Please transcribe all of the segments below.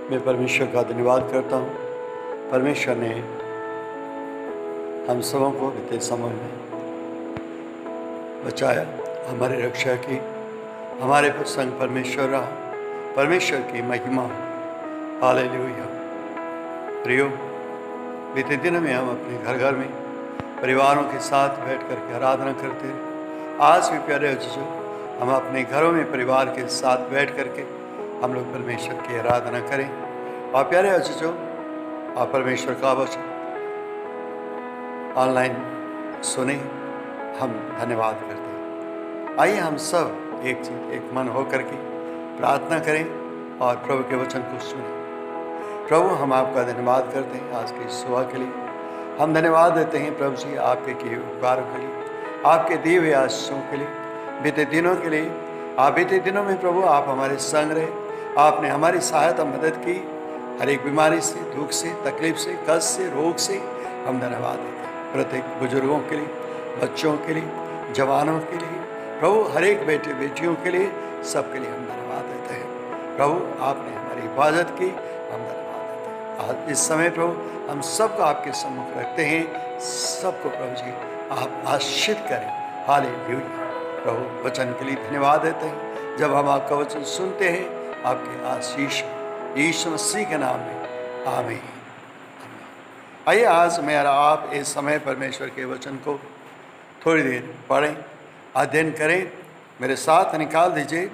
मैं परमेश्वर का धन्यवाद करता हूँ। परमेश्वर ने हम सबों को बीते समय में बचाया, हमारी रक्षा की, हमारे संग परमेश्वर रहा। परमेश्वर की महिमा हो। हालेलुया। प्रियो, बीते दिनों में हम अपने घर घर में परिवारों के साथ बैठ कर के आराधना करते हैं। आज भी प्यारे अजीजों, हम अपने घरों में परिवार के साथ बैठ कर के हम लोग परमेश्वर की आराधना करें। और प्यारे अजीजों, आप परमेश्वर का वचन ऑनलाइन सुने, हम धन्यवाद करते हैं। आइए हम सब एक मन होकर के प्रार्थना करें और प्रभु के वचन को सुनें। प्रभु, हम आपका धन्यवाद करते हैं आज की सुबह के लिए। हम धन्यवाद देते हैं प्रभु जी आपके किए उपकारों के लिए, आपके दिए हुए आशीषों के लिए, बीते दिनों के लिए। आप बीते दिनों में प्रभु आप हमारे संग रहे, आपने हमारी सहायता मदद की। हर एक बीमारी से, दुख से, तकलीफ से, कष्ट से, रोग से हम धन्यवाद देते हैं। प्रत्येक बुजुर्गों के लिए, बच्चों के लिए, जवानों के लिए, प्रभु हर एक बेटे बेटियों के लिए, सबके लिए हम धन्यवाद देते हैं। प्रभु आपने हमारी हिफाजत की, हम धन्यवाद देते हैं। आज इस समय प्रभु हम सबको आपके सम्मुख रखते हैं। सबको प्रभु जी आप आशीषित करें। हालेलुया। प्रभु वचन के लिए धन्यवाद देते हैं। जब हम आपका वचन सुनते हैं, आपके आशीष यीशु मसीह के नाम में आमीन। आइए आज मेरा आप इस समय परमेश्वर के वचन को थोड़ी देर पढ़ें, अध्ययन करें। मेरे साथ निकाल दीजिए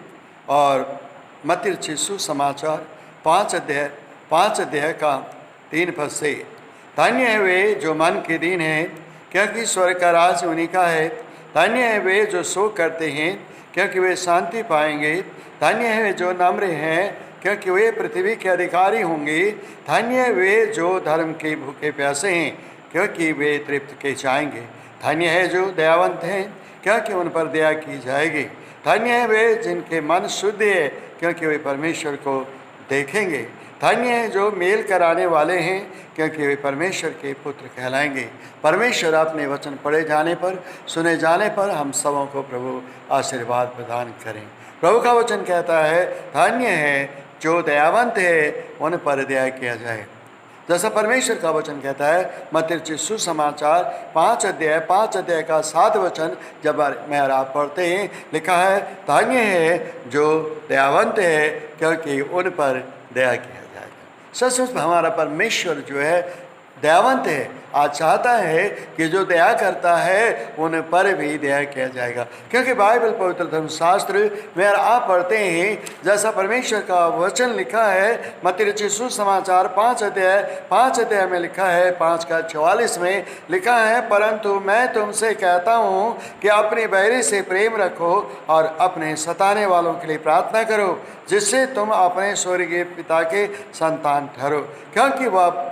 और मत्ती रचित सुसमाचार 5 अध्याय का 3 पद से। धन्य है वे जो मन के दीन हैं, क्योंकि स्वर्ग का राज्य उन्हीं का है। धन्य है वे जो शोक करते हैं, क्योंकि वे शांति पाएंगे। धन्य है वे जो नम्र हैं, क्योंकि वे पृथ्वी के अधिकारी होंगे। धन्य है वे जो धर्म के भूखे प्यासे हैं, क्योंकि वे तृप्त किए जाएंगे। धन्य है जो दयावंत हैं, क्योंकि उन पर दया की जाएगी। धन्य है वे जिनके मन शुद्ध है, क्योंकि वे परमेश्वर को देखेंगे। धन्य है जो मेल कराने वाले हैं, क्योंकि वे परमेश्वर के पुत्र कहलाएंगे। परमेश्वर अपने वचन पढ़े जाने पर, सुने जाने पर हम सबों को प्रभु आशीर्वाद प्रदान करें। प्रभु का वचन कहता है, धन्य है जो दयावंत है, उन पर दया किया जाए। जैसा परमेश्वर का वचन कहता है मत्ती रचित सुसमाचार 5 अध्याय का 7 वचन जब मैं और आप पढ़ते हैं, लिखा है, धन्य है जो दयावंत है, क्योंकि उन पर दया किया जाएगा। सचमुच हमारा परमेश्वर जो है दयावंत है। आज चाहता है कि जो दया करता है उन पर भी दया किया जाएगा। क्योंकि बाइबल पवित्र धर्मशास्त्र में आप पढ़ते हैं, जैसा परमेश्वर का वचन लिखा है मत्ती रचित सुसमाचार 5 अध्याय में लिखा है 5:44 में लिखा है, परंतु मैं तुमसे कहता हूँ कि अपने बैरी से प्रेम रखो और अपने सताने वालों के लिए प्रार्थना करो, जिससे तुम अपने स्वर्गीय पिता के संतान ठहरो। क्योंकि वह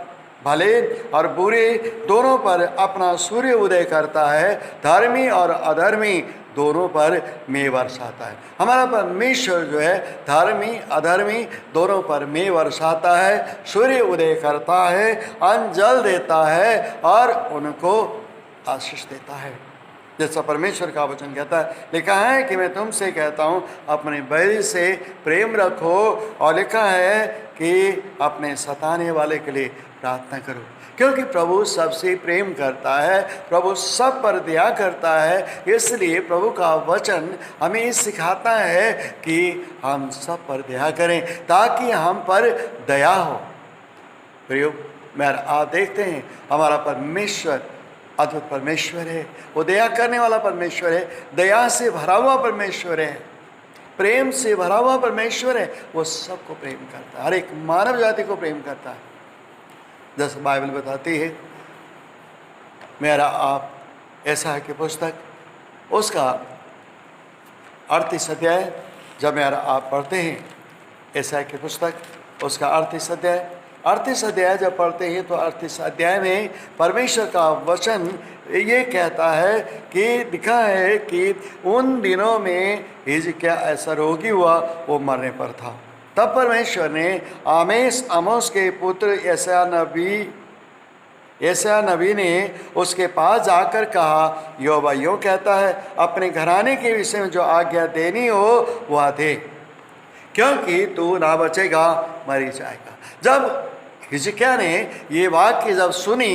भले और बुरे दोनों पर अपना सूर्य उदय करता है, धर्मी और अधर्मी दोनों पर मेघ बरसाता है। हमारा परमेश्वर जो है धर्मी अधर्मी दोनों पर मेघ बरसाता है, सूर्य उदय करता है, अन्न जल देता है और उनको आशीष देता है। जैसा परमेश्वर का वचन कहता है, लिखा है कि मैं तुमसे कहता हूँ अपने बैरी से प्रेम रखो, और लिखा है कि अपने सताने वाले के लिए प्रार्थना करो। क्योंकि प्रभु सबसे प्रेम करता है, प्रभु सब पर दया करता है। इसलिए प्रभु का वचन हमें सिखाता है कि हम सब पर दया करें, ताकि हम पर दया हो। प्रियो, मैं आप देखते हैं हमारा परमेश्वर अद्भुत परमेश्वर है। वो दया करने वाला परमेश्वर है, दया से भरा हुआ परमेश्वर है, प्रेम से भरा हुआ परमेश्वर है। वो सबको प्रेम करता है, हर एक मानव जाति को प्रेम करता है। जैसे बाइबल बताती है, मेरा आप ऐसा की पुस्तक उसका 38 अध्याय जब मेरा आप पढ़ते हैं, ऐसा की पुस्तक उसका 38 अध्याय जब पढ़ते हैं तो 38 अध्याय में परमेश्वर का वचन ये कहता है कि लिखा है कि उन दिनों में हिजकिय्याह ऐसा रोगी हुआ, वो मरने पर था। तब परमेश्वर ने आमोस के पुत्र यशायाह नबी ने उसके पास जाकर कहा, यहोवा यूँ कहता है, अपने घराने के विषय में जो आज्ञा देनी हो वह दे। क्योंकि तू ना बचेगा, मर जाएगा। जब हिजकिय्याह ने ये वाक्य जब सुनी,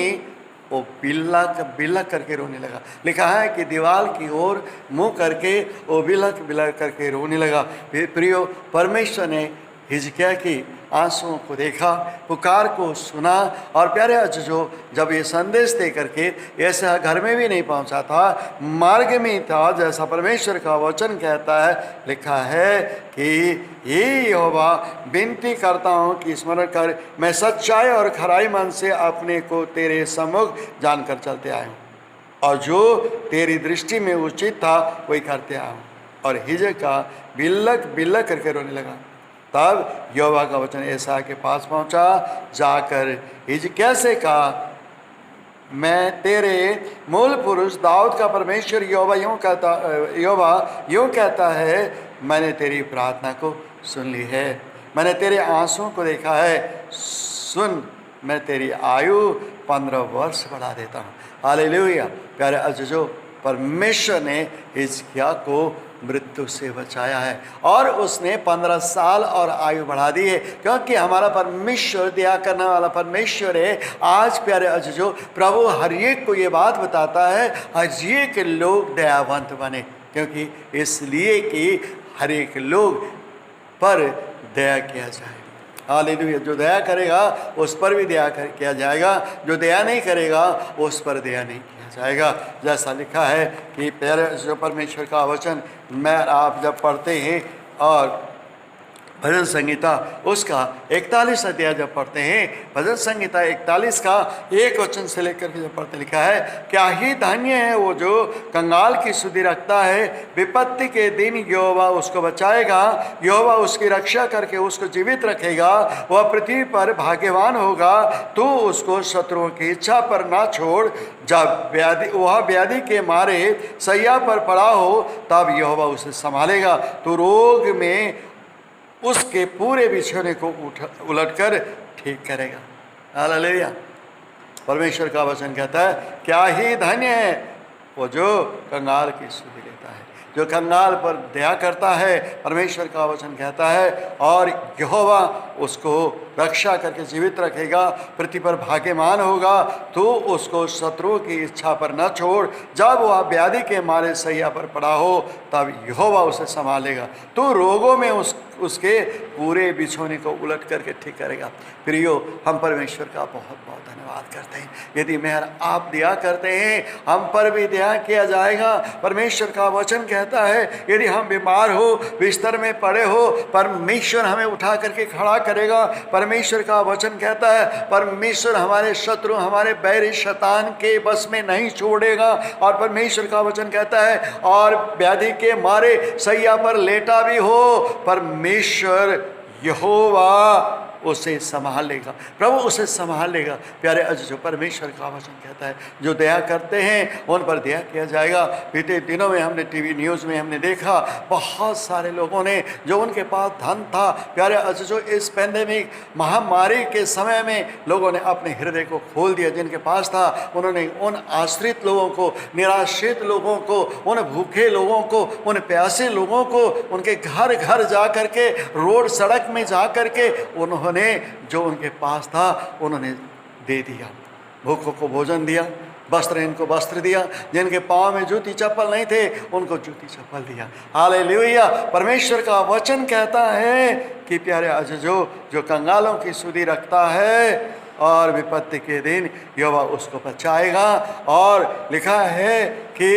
वो बिलक बिलक करके रोने लगा। लिखा है कि दीवार की ओर मुंह करके वो बिलक बिलक करके रोने लगा। प्रियो, परमेश्वर ने हिजकिय्याह की आंसुओं को देखा, पुकार को सुना, और प्यारे अजीजों, जब ये संदेश दे करके ऐसा घर में भी नहीं पहुंचा था, मार्ग में था, जैसा परमेश्वर का वचन कहता है, लिखा है कि ये यहोवा, विनती करता हूँ कि स्मरण कर, मैं सच्चाई और खराई मन से अपने को तेरे सम्मुख जानकर चलते आया हूँ, और जो तेरी दृष्टि में उचित था वही करते आया हूँ। और हिजकिय्याह बिलक बिलक करके रोने लगा। तब यहोवा का वचन एसाया के पास पहुंचा, जाकर हिजकिय्याह से कहा, मैं तेरे मूल पुरुष दाऊद का परमेश्वर यहोवा यूँ कहता है, मैंने तेरी प्रार्थना को सुन ली है, मैंने तेरे आंसुओं को देखा है। सुन, मैं तेरी आयु 15 वर्ष बढ़ा देता हूँ। हालेलुया। प्यारे अजीजों, परमेश्वर ने हिजकिय्याह को मृत्यु से बचाया है, और उसने 15 साल और आयु बढ़ा दी है, क्योंकि हमारा परमेश्वर दया करने वाला परमेश्वर है। आज प्यारे अजीजों, प्रभु हर एक को ये बात बताता है, हर एक लोग दयावंत बने, क्योंकि इसलिए कि हर एक लोग पर दया किया जाए। हालेलुया। जो दया करेगा उस पर भी दया किया जाएगा, जो दया नहीं करेगा उस पर दया नहीं किया जाएगा। जैसा लिखा है कि प्यारे जो परमेश्वर का वचन मैं आप जब पढ़ते हैं, और भजन संहिता उसका 41 अध्याय जब पढ़ते हैं, भजन संहिता 41 का 1 वचन से लेकर के जब पढ़ते, लिखा है, क्या ही धन्य है वो जो कंगाल की सुधि रखता है, विपत्ति के दिन यहोवा उसको बचाएगा, यहोवा उसकी रक्षा करके उसको जीवित रखेगा, वह पृथ्वी पर भाग्यवान होगा, तू उसको शत्रुओं की इच्छा पर ना छोड़, जब वह व्याधि के मारे सैया पर पड़ा हो तब यहोवा उसे संभालेगा, तू रोग में उसके पूरे बिछौने को उलटकर ठीक करेगा। हालेलुया। परमेश्वर का वचन कहता है, क्या ही धन्य है वो जो कंगाल की सुधि लेता है, जो कंगाल पर दया करता है। परमेश्वर का वचन कहता है, और यहोवा उसको रक्षा करके जीवित रखेगा, पृथ्वी पर भाग्यमान होगा, तो उसको शत्रुओं की इच्छा पर न छोड़, जब वह व्याधि के मारे सैया पर पड़ा हो तब यहोवा उसे संभालेगा, तो रोगों में उसके पूरे बिछौने को उलट करके ठीक करेगा। प्रियो, हम परमेश्वर का बहुत बहुत धन्यवाद करते हैं। यदि मेहर आप दया करते हैं, हम पर भी दया किया जाएगा। परमेश्वर का वचन कहता है, यदि हम बीमार हो, बिस्तर में पड़े हो, परमेश्वर हमें उठा करके खड़ा करेगा। परमेश्वर का वचन कहता है, परमेश्वर हमारे शत्रु, हमारे बैरी शैतान के बस में नहीं छोड़ेगा। और परमेश्वर का वचन कहता है, और व्याधि के मारे सैया पर लेटा भी हो, परमेश्वर यहोवा उसे संभालेगा, प्रभु उसे संभालेगा। प्यारे अजीजों, परमेश्वर का वचन कहता है, जो दया करते हैं उन पर दया किया जाएगा। बीते दिनों में हमने टीवी न्यूज़ में हमने देखा, बहुत सारे लोगों ने, जो उनके पास धन था, प्यारे अजीजों, इस पैंडेमिक महामारी के समय में लोगों ने अपने हृदय को खोल दिया। जिनके पास था, उन्होंने उन आश्रित लोगों को, निराश्रित लोगों को, उन भूखे लोगों को, उन प्यासे लोगों को, उनके घर घर जा करके, रोड सड़क में जा करके, उन्होंने जो उनके पास था उन्होंने दे दिया। भूखों को भोजन दिया, वस्त्र इनको वस्त्र दिया, जिनके पाँव में जूती चप्पल नहीं थे उनको जूती चप्पल दिया। हालेलुया। परमेश्वर का वचन कहता है कि प्यारे अजीजों, जो कंगालों की सुधि रखता है और विपत्ति के दिन यहोवा उसको बचाएगा, और लिखा है कि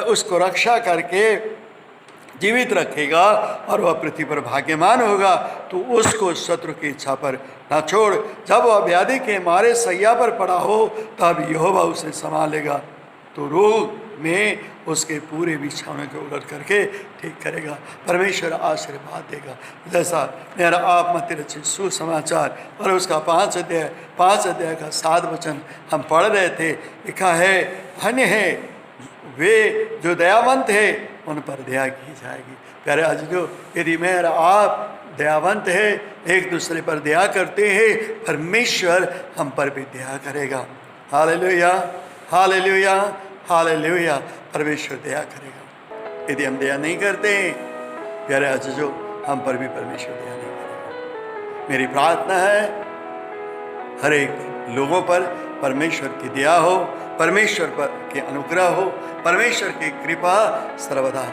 उसको रक्षा करके जीवित रखेगा, और वह पृथ्वी पर भाग्यमान होगा, तो उसको शत्रु की इच्छा पर ना छोड़, जब वह व्याधि के मारे सैया पर पड़ा हो तब यहोवा उसे संभालेगा, तो रोग में उसके पूरे बिछौने को उलट करके ठीक करेगा। परमेश्वर आशीर्वाद देगा। जैसा मेरा आप मत रचित सुसमाचार और उसका 5 अध्याय का 7 वचन हम पढ़ रहे थे, लिखा है, धन्य है वे जो दयावंत है, उन पर दया की जाएगी। प्यारे अजीजों, यदि मेरा आप दयावंत है, एक दूसरे पर दया करते हैं, परमेश्वर हम पर भी दया करेगा। Hallelujah, hallelujah, hallelujah. परमेश्वर दया करेगा। यदि हम दया नहीं करते हैं, प्यारे अजीजों, हम पर भी परमेश्वर दया नहीं करेगा। मेरी प्रार्थना है हर एक लोगों पर परमेश्वर की दया हो, परमेश्वर पर के अनुग्रह हो, परमेश्वर की कृपा सर्वदा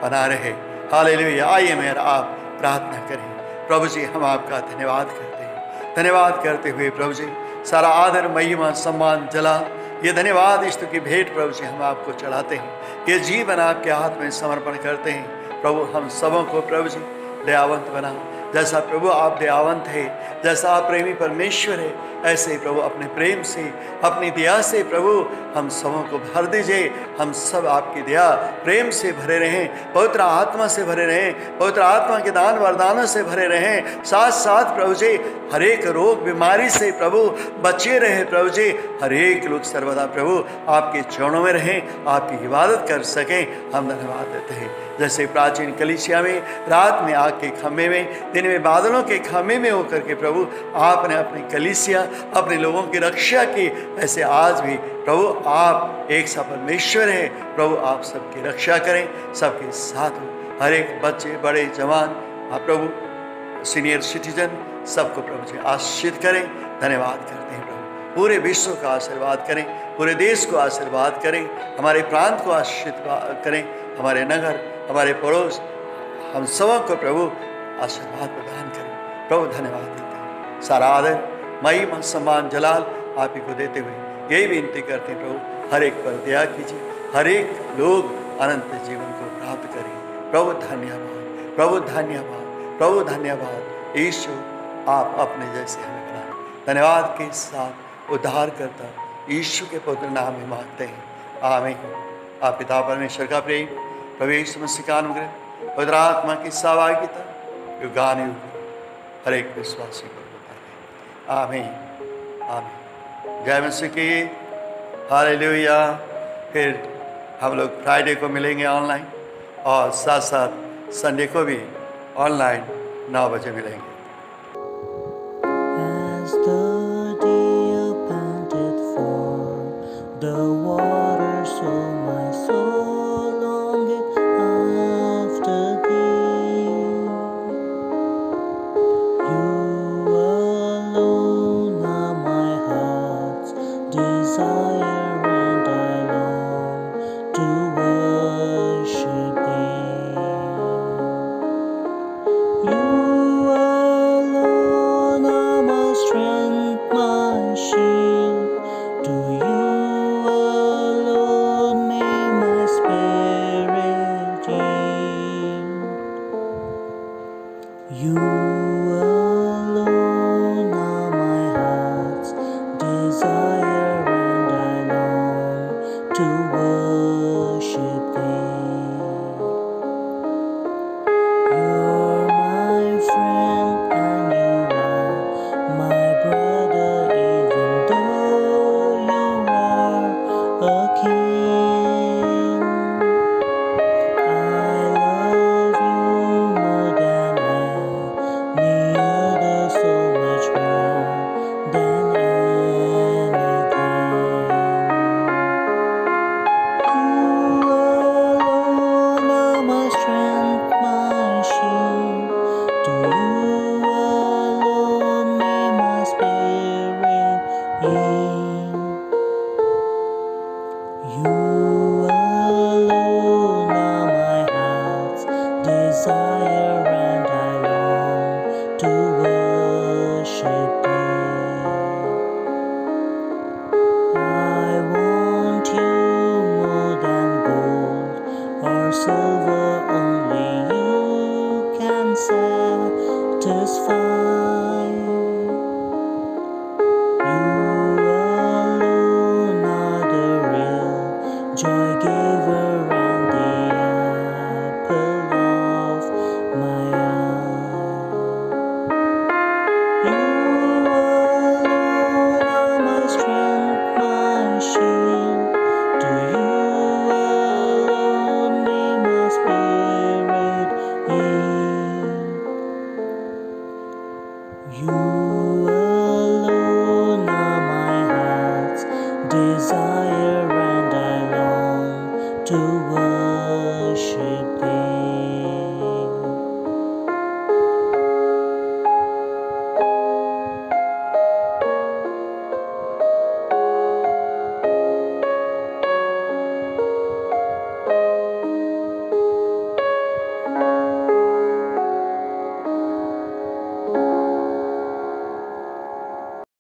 बना रहे। हालेलुया। आइए मेरा आप प्रार्थना करें। प्रभु जी, हम आपका धन्यवाद करते हैं। धन्यवाद करते हुए प्रभु जी, सारा आदर, महिमा, सम्मान, जलाल, ये धन्यवाद स्तुति की भेंट प्रभु जी हम आपको चढ़ाते हैं। ये जीवन आपके हाथ में समर्पण करते हैं। प्रभु हम सबों को प्रभु जी दयावंत बना। जैसा प्रभु आप दयावंत है, जैसा आप प्रेमी परमेश्वर है, ऐसे प्रभु अपने प्रेम से, अपनी दया से प्रभु हम सबों को भर दीजिए। हम सब आपकी दया प्रेम से भरे रहें, पवित्र आत्मा से भरे रहें, पवित्र आत्मा के दान वरदानों से भरे रहें। साथ साथ प्रभु जी हर एक रोग बीमारी से प्रभु बचे रहे। प्रभु जी हर एक लोग सर्वदा प्रभु आपके चरणों में रहें, आपकी इबादत कर सकें। हम धन्यवाद देते हैं। जैसे प्राचीन कलीसिया में रात में आग के खम्भे में, दिन में बादलों के खम्भे में होकर के प्रभु आपने अपनी कलीसिया, अपने लोगों की रक्षा की, ऐसे आज भी प्रभु आप एक सा परमेश्वर हैं। प्रभु आप सबकी रक्षा करें, सबके साथ हो। हर एक बच्चे, बड़े, जवान, आप प्रभु सीनियर सिटीजन सबको प्रभु जी आशीर्वाद करें। धन्यवाद करते हैं प्रभु। पूरे विश्व का आशीर्वाद करें, पूरे देश को आशीर्वाद करें, हमारे प्रांत को आशीर्वाद करें, हमारे नगर, हमारे पड़ोस, हम सबों को प्रभु आशीर्वाद प्रदान करें। प्रभु धन्यवाद देते हैं। सारा आदर, महिमा, सम्मान, जलाल आप ही को देते हुए यही विनती करते हैं प्रभु हर एक पर दया कीजिए, हर एक लोग अनंत जीवन को प्राप्त करें। प्रभु धन्यवाद, प्रभु धन्यवाद, प्रभु धन्यवाद। यीशु आप अपने जैसे हमें बनाए। धन्यवाद के साथ उद्धार करता यीशु के पवित्र नाम में मांगते हैं, आमीन। आप पिता परमेश्वर का प्रेम, प्रभु यीशु मसीह का अनुग्रह, पवित्र आत्मा की सहभागिता युगानुयुग हर एक विश्वासी को होता है, आमीन, आमीन। जय मसीह की, हालेलुया। फिर हम लोग फ्राइडे को मिलेंगे ऑनलाइन, और साथ साथ संडे को भी ऑनलाइन 9 बजे मिलेंगे। As the deer panted for the water, so my soul longeth after thee. You alone are my heart's desire, and I long to worship thee. You alone are my strength, my shield. To you alone may my spirit yield. You alone are my heart's desire, and I long to worship thee. You're my friend and you are my brother, even though you are a king. I love you more than any other, so much more than anything. You alone are my strength, my shield. To you alone may my spirit yield. You alone are my heart's desire, and I long to worship thee. I want you more than gold or silver